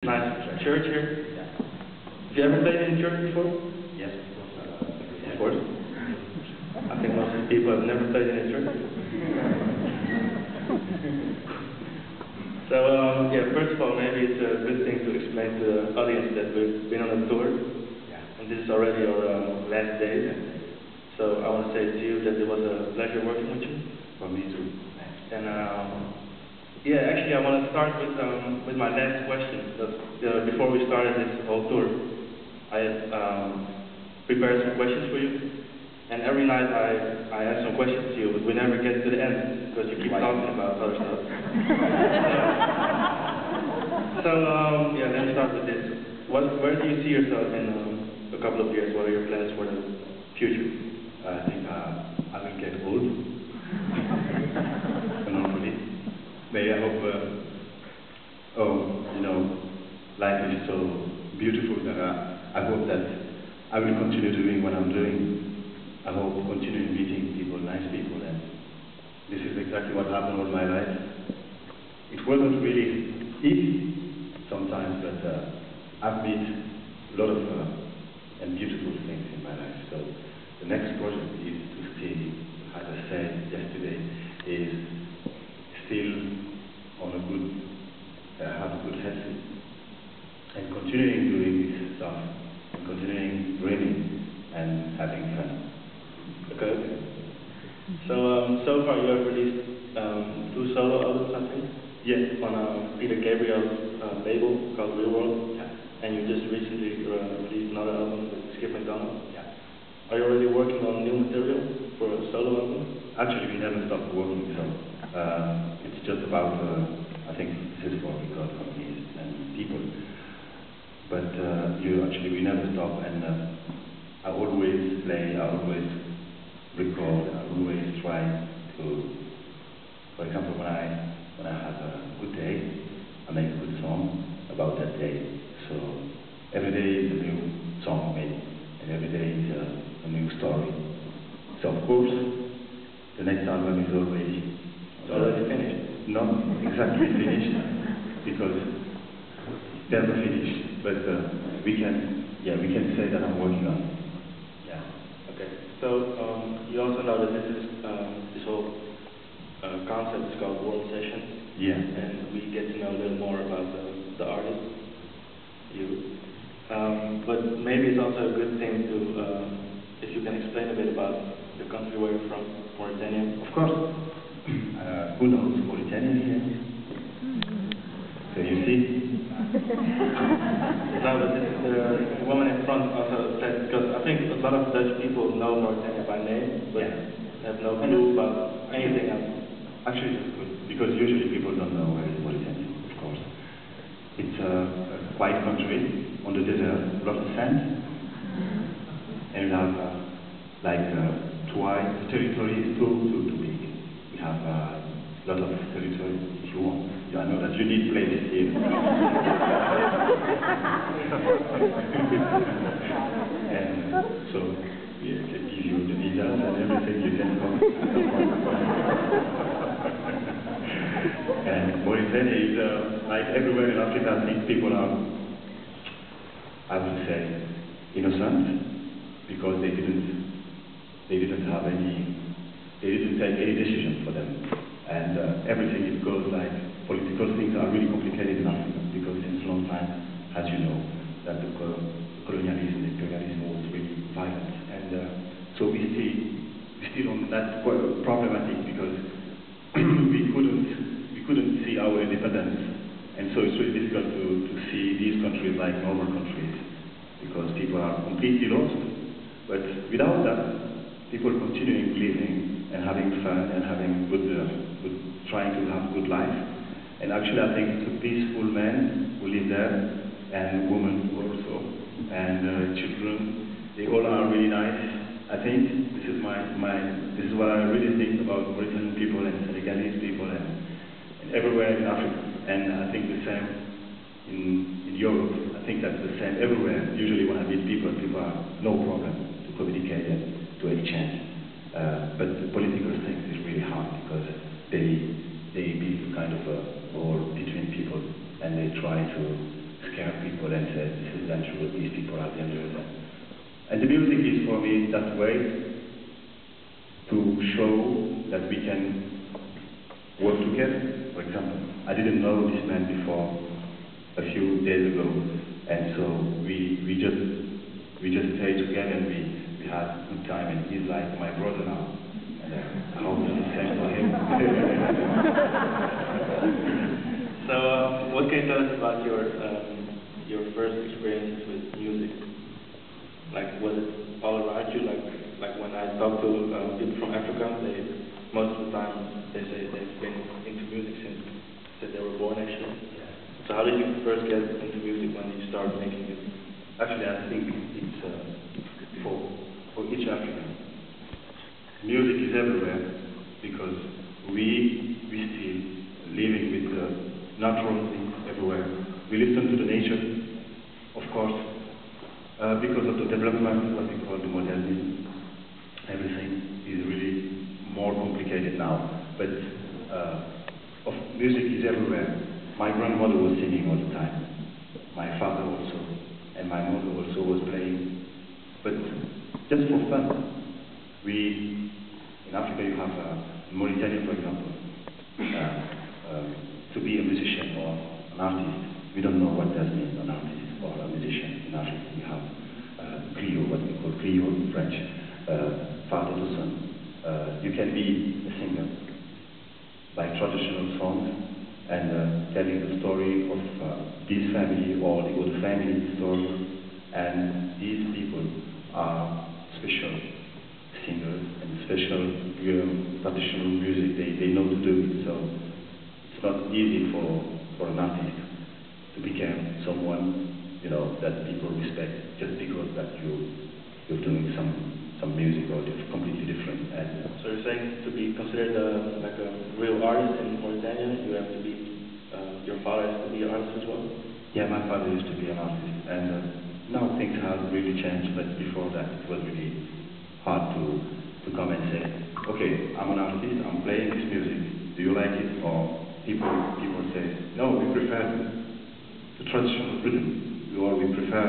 Nice church here. Yeah. Have you ever played in church before? Yes, of course. Of course. I think most of the people have never played in a church. So, yeah, first of all, maybe it's a good thing to explain to the audience that we've been on a tour. Yeah. And this is already our last day. So I want to say to you that it was a pleasure working with you. For me too. And yeah, actually, I want to start with my last question. Because, before we started this whole tour, I had prepared some questions for you, and every night I ask some questions to you, but we never get to the end because you keep talking about other stuff. So yeah, let me start with this. Where do you see yourself in a couple of years? What are your plans for the future? I think I will get old. Maybe I hope, life is so beautiful that I hope that I will continue doing what I'm doing. I hope continue meeting people, nice people, and this is exactly what happened all my life. It wasn't really easy sometimes, but I've met a lot of and beautiful things in my life. So the next project is to stay, as I said yesterday, is still on a good, have a good health, and continuing doing this stuff, and continuing dreaming and having fun. Okay. So far you have released 2 solo albums, I think. Yes. On Peter Gabriel's label called Real World. Yeah. And you just recently released another album with Skip McDonald. Yeah. Are you already working on new material for a solo album? Actually, we never stopped working, so it's just about, I think this is for record companies and people. But we never stop, and I always play, I always record, I always try to, for example, when I have a good day, I make a good song about that day. So every day is a new song made, and every day is a new story. So of course, the next album is already finished. Not exactly finished, because it's never finished, but we can say that I'm working on it. Yeah. Okay. So you also know that this whole concept is called World Session. Yeah. And we get to know a little more about the artist, you. But maybe it's also a good thing to, if you can explain a bit about the country where you're from, Mauritania. Of course. Who knows Mauritania here? So you see? No, but this is the woman in front also said, because I think a lot of Dutch people know Mauritania by name, but have no clue about anything else. Actually, that's good, because usually people don't know where is Mauritania, of course. It's a quiet country on the desert, a lot of sand, and we have twice territory is too big. We have a lot of territory if you want. I know that you need places here. And so we can give you the visas and everything, you can come. And Mauritania is like everywhere in Africa. I think people are, I would say, innocent, because they didn't take any decision for them. And everything, it goes like, political things are really complicated in Africa, because since a long time, as you know, that the colonialism, the imperialism was really violent. And so we still on that problematic, because we couldn't see our independence. And so it's really difficult to see these countries like normal countries, because people are completely lost. But without that, people continuing living and having fun and having trying to have good life. And actually, I think it's a peaceful men who live there, and women also, and children. They all are really nice. I think this is this is what I really think about Mauritanian people and Senegalese people and everywhere in Africa. And I think the same in Europe. I think that's the same everywhere. Usually when I meet people have no problem to communicate and to exchange. But the political thing is really hard, because they build kind of a wall between people, and they try to then say, this is dangerous, these people are dangerous. And the music is for me that way to show that we can work together. For example, I didn't know this man before a few days ago, and so we just stayed together and we had a good time, and he's like my brother now. And I hope it's the same for him. So, what can you tell us about your first experiences with music? Like, was it all around you? Like when I talk to people from Africa, most of the time they say they've been into music since they were born, actually. Yeah. So, how did you first get into music when you started making it? Actually, I think it's for each African. Music is everywhere because we still living with natural things everywhere. We listen to the nature, of course, because of the development, what we call the modernism. Everything is really more complicated now, but music is everywhere. My grandmother was singing all the time, my father also, and my mother also was playing, but just for fun. In Africa you have, in Mauritania for example, to be a musician or an artist, we don't know what that means, an artist or a musician. In Africa we have griot, what we call griot in French, father to son. You can be a singer by traditional songs and telling the story of this family or the other family story, and these people are special singers and special traditional music. They know to do it, so it's not easy for an artist to become someone, you know, that people respect just because that you're doing some music or it's completely different. And so you're saying to be considered like a real artist in Mauritania, you have to be, your father has to be an artist as well? Yeah, my father used to be an artist, and now things have really changed, but before that it was really hard to come and say, okay, I'm an artist, I'm playing this music, do you like it? Or people say, no, we prefer the traditional rhythm, or we prefer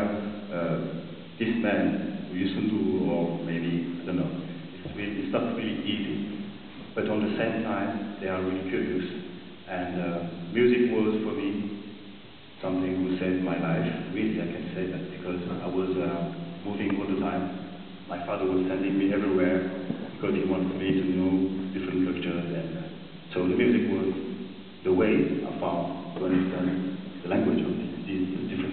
this man we used to do, or maybe, I don't know. It's not really easy, but on the same time, they are really curious. And music was, for me, something who saved my life. Really, I can say that, because I was moving all the time. My father was sending me everywhere because he wanted me to know different cultures, and so the music was the way I found to understand the language of these different